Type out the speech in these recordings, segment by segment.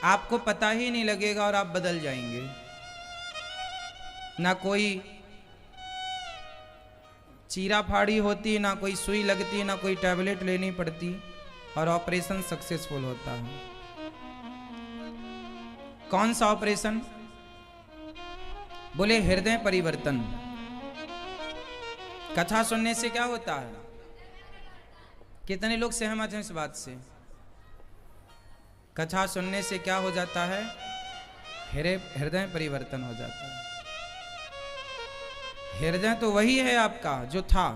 आपको पता ही नहीं लगेगा और आप बदल जाएंगे। ना कोई चीरा फाड़ी होती, ना कोई सुई लगती, ना कोई टैबलेट लेनी पड़ती और ऑपरेशन सक्सेसफुल होता है। कौन सा ऑपरेशन? बोले हृदय परिवर्तन। कथा सुनने से क्या होता है? कितने लोग सहमत हैं इस बात से? कथा सुनने से क्या हो जाता है? हृदय परिवर्तन हो जाता है। हृदय तो वही है आपका जो था,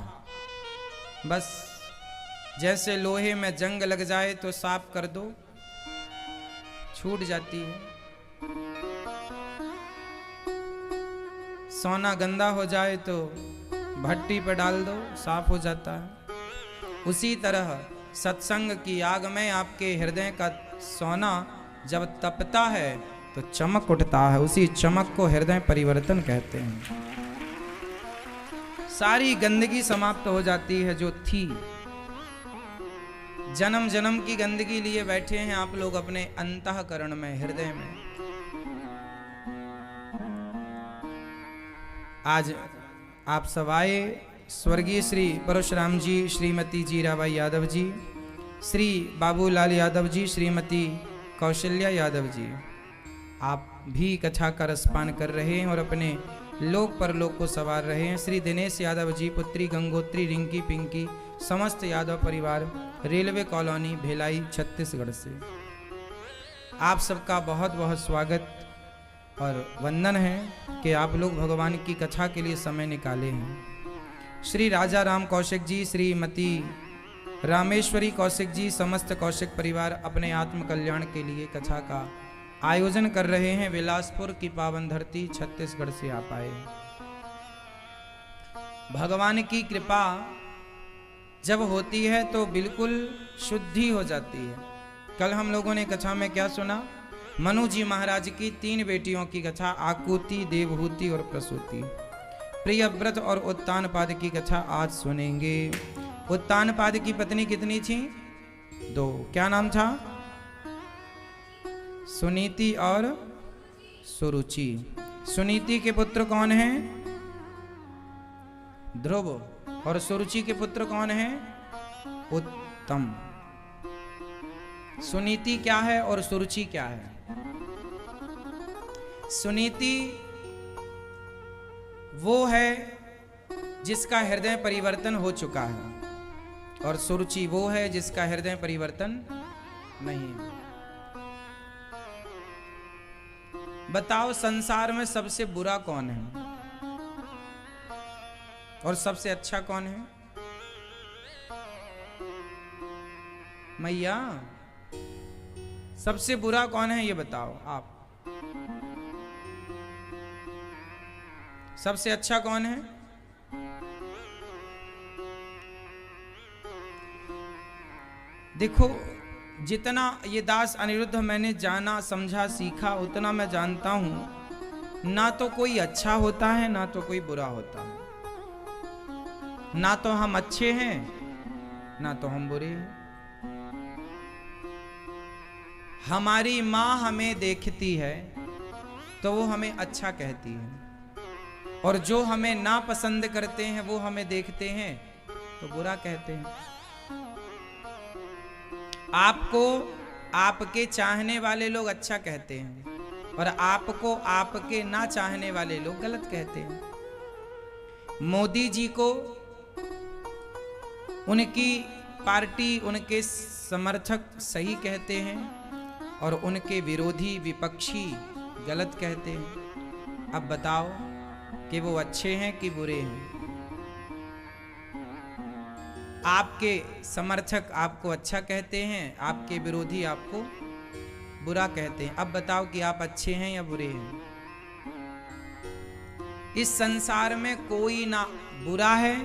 बस जैसे लोहे में जंग लग जाए तो साफ कर दो, छूट जाती है। सोना गंदा हो जाए तो भट्टी पर डाल दो, साफ हो जाता है। उसी तरह सत्संग की आग में आपके हृदय का सोना जब तपता है तो चमक उठता है। उसी चमक को हृदय परिवर्तन कहते हैं। सारी गंदगी समाप्त हो जाती है जो थी। जन्म जन्म की गंदगी लिए बैठे हैं आप लोग अपने अंतःकरण में, हृदय में। आज आप सब आए। स्वर्गीय श्री परशुराम जी, श्रीमती जीराबाई यादव जी, श्री बाबूलाल यादव जी, श्रीमती कौशल्या यादव जी, आप भी कथा का रसपान कर रहे हैं और अपने लोक परलोक को सवार रहे हैं। श्री दिनेश यादव जी, पुत्री गंगोत्री, रिंकी पिंकी, समस्त यादव परिवार, रेलवे कॉलोनी भिलाई, छत्तीसगढ़ से आप सबका बहुत बहुत स्वागत और वंदन है कि आप लोग भगवान की कथा के लिए समय निकाले हैं। श्री राजा राम कौशिक जी, श्रीमती रामेश्वरी कौशिक जी, समस्त कौशिक परिवार अपने आत्म कल्याण के लिए कथा का आयोजन कर रहे हैं। बिलासपुर की पावन धरती छत्तीसगढ़ से आप आए। भगवान की कृपा जब होती है तो बिल्कुल शुद्धि हो जाती है। कल हम लोगों ने कथा में क्या सुना? मनु जी महाराज की 3 बेटियों की कथा, आकुति, देवहूति और प्रसूति। प्रियव्रत और उत्तानपाद की कथा आज सुनेंगे। उत्तानपाद की पत्नी कितनी थी? 2। क्या नाम था? सुनीति और सुरुचि। सुनीति के पुत्र कौन हैं? ध्रुव। और सुरुचि के पुत्र कौन हैं? उत्तम। सुनीति क्या है और सुरुचि क्या है? सुनीति वो है जिसका हृदय परिवर्तन हो चुका है और सुरुचि वो है जिसका हृदय परिवर्तन नहीं। बताओ संसार में सबसे बुरा कौन है और सबसे अच्छा कौन है? मैया, सबसे बुरा कौन है ये बताओ आप। सबसे अच्छा कौन है? देखो, जितना ये दास अनिरुद्ध मैंने जाना, समझा, सीखा, उतना मैं जानता हूं, ना तो कोई अच्छा होता है ना तो कोई बुरा होता है। ना तो हम अच्छे हैं ना तो हम बुरे हैं। हमारी माँ हमें देखती है तो वो हमें अच्छा कहती है और जो हमें ना पसंद करते हैं वो हमें देखते हैं तो बुरा कहते हैं। आपको आपके चाहने वाले लोग अच्छा कहते हैं और आपको आपके ना चाहने वाले लोग गलत कहते हैं। मोदी जी को उनकी पार्टी, उनके समर्थक सही कहते हैं और उनके विरोधी, विपक्षी गलत कहते हैं। अब बताओ कि वो अच्छे हैं कि बुरे हैं? आपके समर्थक आपको अच्छा कहते हैं, आपके विरोधी आपको बुरा कहते हैं। अब बताओ कि आप अच्छे हैं या बुरे हैं? इस संसार में कोई ना बुरा है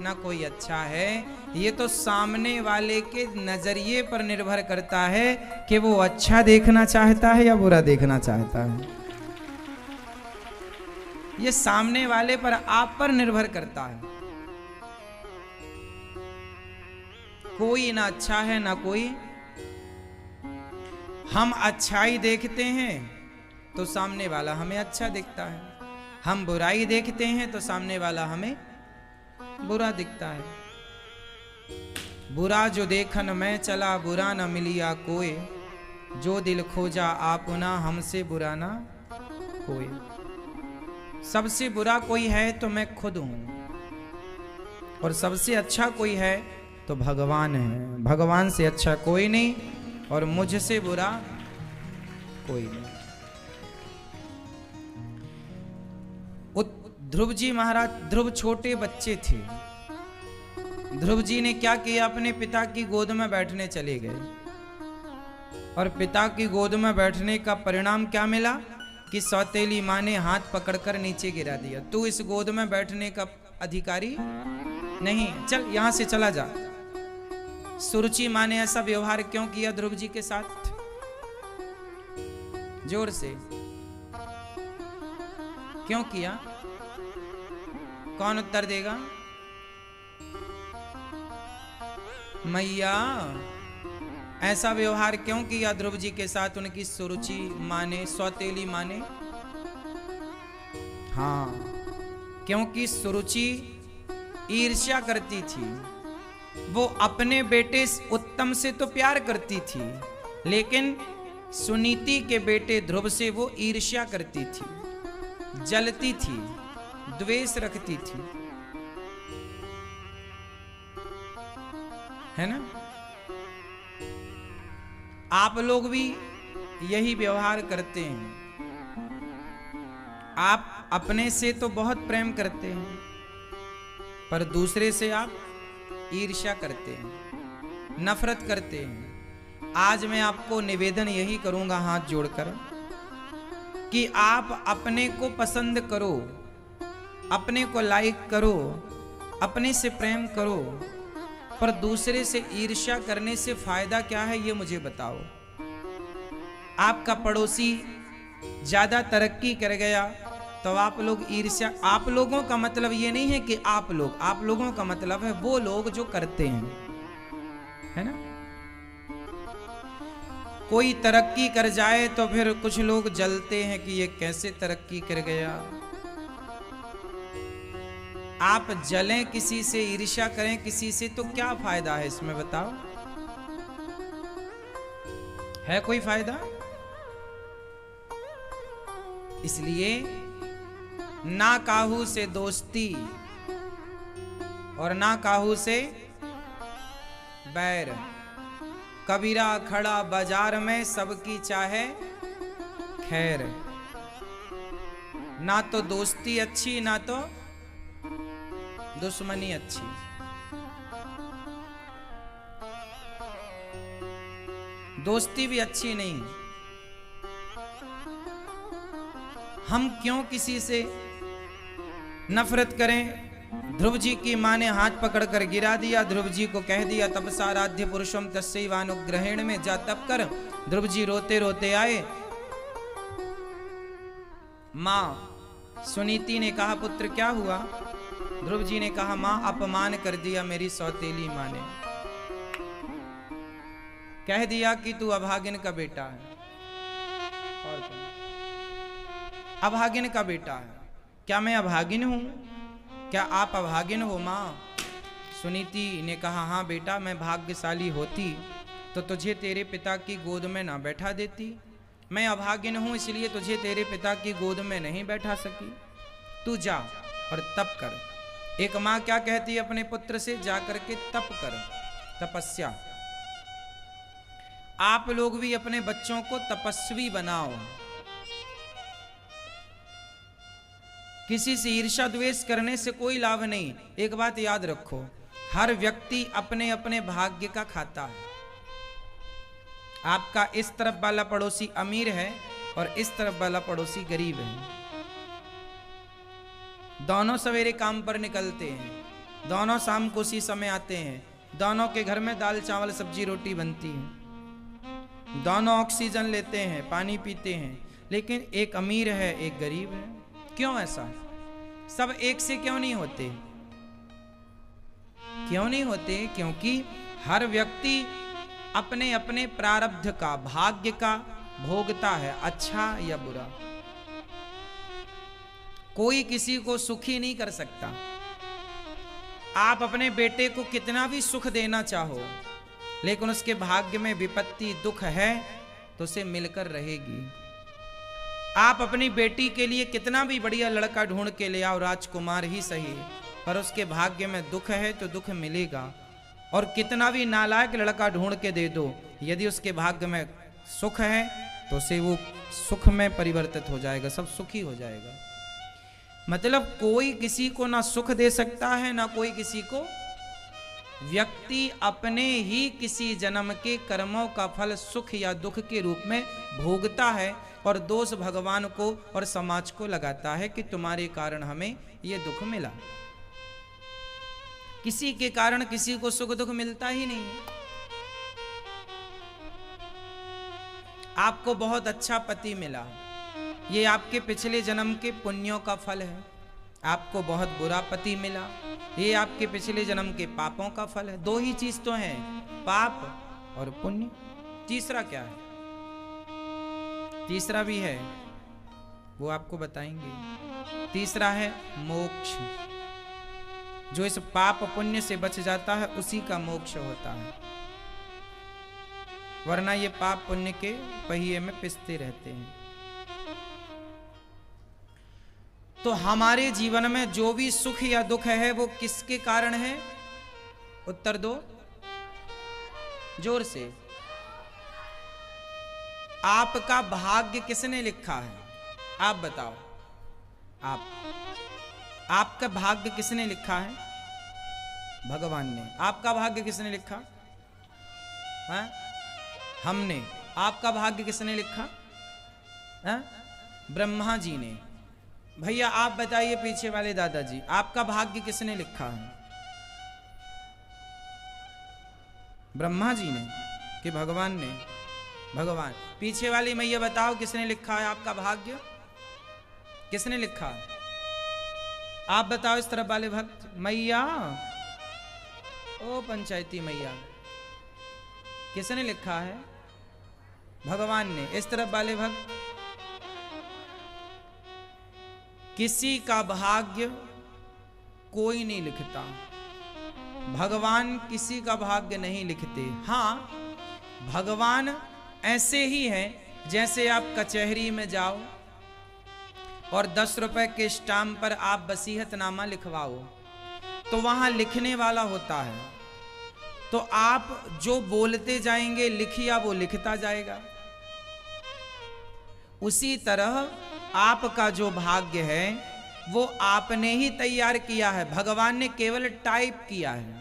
ना कोई अच्छा है। ये तो सामने वाले के नजरिए पर निर्भर करता है कि वो अच्छा देखना चाहता है या बुरा देखना चाहता है। ये सामने वाले पर, आप पर निर्भर करता है। कोई ना अच्छा है ना कोई। हम अच्छाई देखते हैं तो सामने वाला हमें अच्छा दिखता है, हम बुराई देखते हैं तो सामने वाला हमें बुरा दिखता है। बुरा जो देखन मैं चला, बुरा न मिलिया कोई, जो दिल खोजा आपुना, हमसे बुरा ना कोई। सबसे बुरा कोई है तो मैं खुद हूं, और सबसे अच्छा कोई है तो भगवान है। भगवान से अच्छा कोई नहीं और मुझसे बुरा कोई नहीं। ध्रुव जी महाराज, ध्रुव छोटे बच्चे थे। ध्रुव जी ने क्या किया, अपने पिता की गोद में बैठने चले गए, और पिता की गोद में बैठने का परिणाम क्या मिला कि सौतेली माँ ने हाथ पकड़कर नीचे गिरा दिया। तू इस गोद में बैठने का अधिकारी नहीं, चल यहां से चला जा। सुरुचि माँ ने ऐसा व्यवहार क्यों किया ध्रुव जी के साथ? जोर से क्यों किया? कौन उत्तर देगा? मैया, ऐसा व्यवहार क्यों किया ध्रुव जी के साथ उनकी सुरुचि माँ ने, सौतेली माँ ने? हाँ, क्योंकि सुरुचि ईर्ष्या करती थी। वो अपने बेटे उत्तम से तो प्यार करती थी, लेकिन सुनीति के बेटे ध्रुव से वो ईर्ष्या करती थी, जलती थी, द्वेष रखती थी, है ना? आप लोग भी यही व्यवहार करते हैं। आप अपने से तो बहुत प्रेम करते हैं, पर दूसरे से आप ईर्ष्या करते हैं, नफरत करते हैं। आज मैं आपको निवेदन यही करूंगा हाथ जोड़कर कि आप अपने को पसंद करो, अपने को लाइक करो, अपने से प्रेम करो, पर दूसरे से ईर्ष्या करने से फायदा क्या है ये मुझे बताओ। आपका पड़ोसी ज्यादा तरक्की कर गया तो आप लोग ईर्ष्या, आप लोगों का मतलब ये नहीं है कि आप लोगों का मतलब है वो लोग जो करते हैं, है ना? कोई तरक्की कर जाए तो फिर कुछ लोग जलते हैं कि ये कैसे तरक्की कर गया। आप जलें किसी से, ईर्ष्या करें किसी से, तो क्या फायदा है इसमें बताओ? है कोई फायदा? इसलिए ना काहू से दोस्ती और ना काहू से बैर। कबीरा खड़ा बाजार में सबकी चाहे खैर। ना तो दोस्ती अच्छी, ना तो दुश्मनी अच्छी। दोस्ती भी अच्छी नहीं। हम क्यों किसी से नफरत करें? ध्रुव जी की मां ने हाथ पकड़कर गिरा दिया, ध्रुव जी को कह दिया तपसाराध्य पुरुषम तस्यैवानुग्रहेण में, जा तप कर। ध्रुव जी रोते रोते आए। मां सुनीति ने कहा पुत्र क्या हुआ? ध्रुव जी ने कहा मां अपमान कर दिया मेरी सौतेली मां ने, कह दिया कि तू अभागिन का बेटा है। और अभागिन का बेटा है। क्या मैं अभागिन हूं? क्या आप अभागिन हो मां? सुनीति ने कहा हाँ बेटा, मैं भाग्यशाली होती तो तुझे तेरे पिता की गोद में ना बैठा देती। मैं अभागिन हूं इसलिए तुझे तेरे पिता की गोद में नहीं बैठा सकी। तू जा और तप कर। एक मां क्या कहती है अपने पुत्र से? जा करके तप कर, तपस्या। आप लोग भी अपने बच्चों को तपस्वी बनाओ। किसी से ईर्ष्या द्वेष करने से कोई लाभ नहीं। एक बात याद रखो, हर व्यक्ति अपने अपने भाग्य का खाता है। आपका इस तरफ वाला पड़ोसी अमीर है और इस तरफ वाला पड़ोसी गरीब है। दोनों सवेरे काम पर निकलते हैं, दोनों शाम को उसी समय आते हैं, दोनों के घर में दाल चावल सब्जी रोटी बनती है, दोनों ऑक्सीजन लेते हैं, पानी पीते हैं, लेकिन एक अमीर है एक गरीब है। क्यों ऐसा? सब एक से क्यों नहीं होते? क्यों नहीं होते? क्योंकि हर व्यक्ति अपने अपने प्रारब्ध का, भाग्य का भोगता है, अच्छा या बुरा। कोई किसी को सुखी नहीं कर सकता। आप अपने बेटे को कितना भी सुख देना चाहो, लेकिन उसके भाग्य में विपत्ति दुख है तो उसे मिलकर रहेगी। आप अपनी बेटी के लिए कितना भी बढ़िया लड़का ढूंढ के ले आओ, राजकुमार ही सही, पर उसके भाग्य में दुख है तो दुख मिलेगा। और कितना भी नालायक लड़का ढूंढ के दे दो, यदि उसके भाग्य में सुख है तो उसे वो सुख में परिवर्तित हो जाएगा, सब सुखी हो जाएगा। मतलब कोई किसी को ना सुख दे सकता है ना कोई किसी को। व्यक्ति अपने ही किसी जन्म के कर्मों का फल सुख या दुख के रूप में भोगता है और दोष भगवान को और समाज को लगाता है कि तुम्हारे कारण हमें ये दुख मिला। किसी के कारण किसी को सुख दुख मिलता ही नहीं है। आपको बहुत अच्छा पति मिला, ये आपके पिछले जन्म के पुण्यों का फल है। आपको बहुत बुरा पति मिला, ये आपके पिछले जन्म के पापों का फल है। दो ही चीज तो है, पाप और पुण्य। तीसरा क्या है? तीसरा भी है, वो आपको बताएंगे। तीसरा है मोक्ष। जो इस पाप पुण्य से बच जाता है उसी का मोक्ष होता है, वरना ये पाप पुण्य के पहिए में पिसते रहते हैं। तो हमारे जीवन में जो भी सुख या दुख है वो किसके कारण है? उत्तर दो जोर से। आपका भाग्य किसने लिखा है? आप बताओ। आपका भाग्य किसने लिखा है? भगवान ने। आपका भाग्य किसने लिखा है? हमने। आपका भाग्य किसने लिखा है? ब्रह्मा जी ने। भैया आप बताइए, पीछे वाले दादाजी, आपका भाग्य किसने लिखा है? ब्रह्मा जी ने कि भगवान ने? भगवान। पीछे वाली मैया बताओ, किसने लिखा है आपका भाग्य? किसने लिखा है? आप बताओ इस तरफ वाले भक्त। मैया, ओ पंचायती मैया, किसने लिखा है? भगवान ने। इस तरफ वाले भक्त। किसी का भाग्य कोई नहीं लिखता, भगवान किसी का भाग्य नहीं लिखते। हाँ, भगवान ऐसे ही है जैसे आप कचहरी में जाओ और 10 रुपए के स्टाम्प पर आप वसीयतनामा लिखवाओ, तो वहां लिखने वाला होता है, तो आप जो बोलते जाएंगे लिखिया वो लिखता जाएगा। उसी तरह आपका जो भाग्य है वो आपने ही तैयार किया है, भगवान ने केवल टाइप किया है।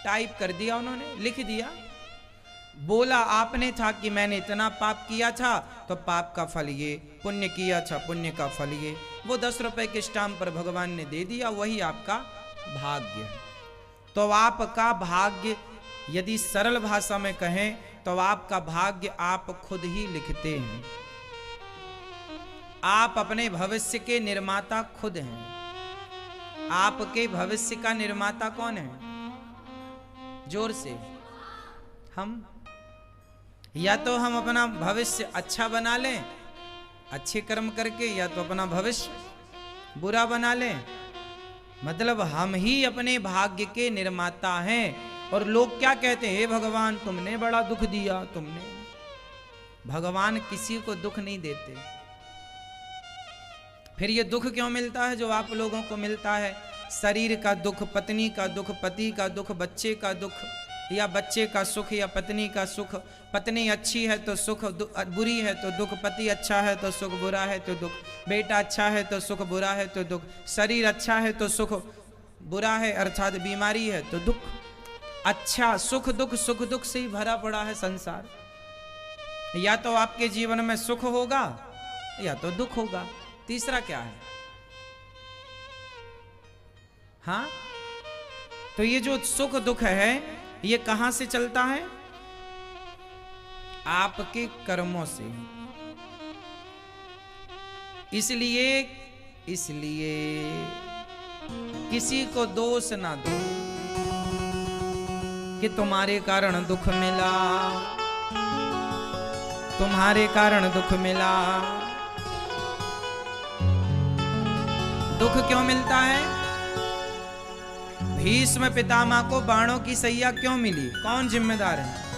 टाइप कर दिया उन्होंने, लिख दिया। बोला आपने था कि मैंने इतना पाप किया था तो पाप का फल ये, पुण्य किया था पुण्य का फल ये। वो 10 रुपए के स्टाम्प पर भगवान ने दे दिया, वही आपका भाग्य है। तो आपका भाग्य यदि सरल भाषा में कहें तो आपका भाग्य आप खुद ही लिखते हैं। आप अपने भविष्य के निर्माता खुद हैं। आपके भविष्य का निर्माता कौन है? जोर से। हम। या तो हम अपना भविष्य अच्छा बना लें अच्छे कर्म करके, या तो अपना भविष्य बुरा बना लें। मतलब हम ही अपने भाग्य के निर्माता हैं। और लोग क्या कहते हैं? हे भगवान तुमने बड़ा दुख दिया, तुमने। भगवान किसी को दुख नहीं देते। फिर ये दुख क्यों मिलता है जो आप लोगों को मिलता है? शरीर का दुख, पत्नी का दुख, पति का दुख, बच्चे का दुख, या बच्चे का सुख या पत्नी का सुख। पत्नी अच्छी है तो सुख, बुरी है तो दुख। पति अच्छा है तो सुख, बुरा है तो दुख। बेटा अच्छा है तो सुख, बुरा है तो दुख। शरीर अच्छा है तो सुख, बुरा है अर्थात बीमारी है तो दुख। अच्छा, सुख दुख से ही भरा पड़ा है संसार। या तो आपके जीवन में सुख होगा या तो दुख होगा। तीसरा क्या है? हाँ, तो ये जो सुख दुख है ये कहां से चलता है? आपके कर्मों से। इसलिए किसी को दोष ना दो। कि तुम्हारे कारण दुख मिला, तुम्हारे कारण दुख मिला। दुख क्यों मिलता है? भीष्म पितामह को बाणों की सैया क्यों मिली? कौन जिम्मेदार है?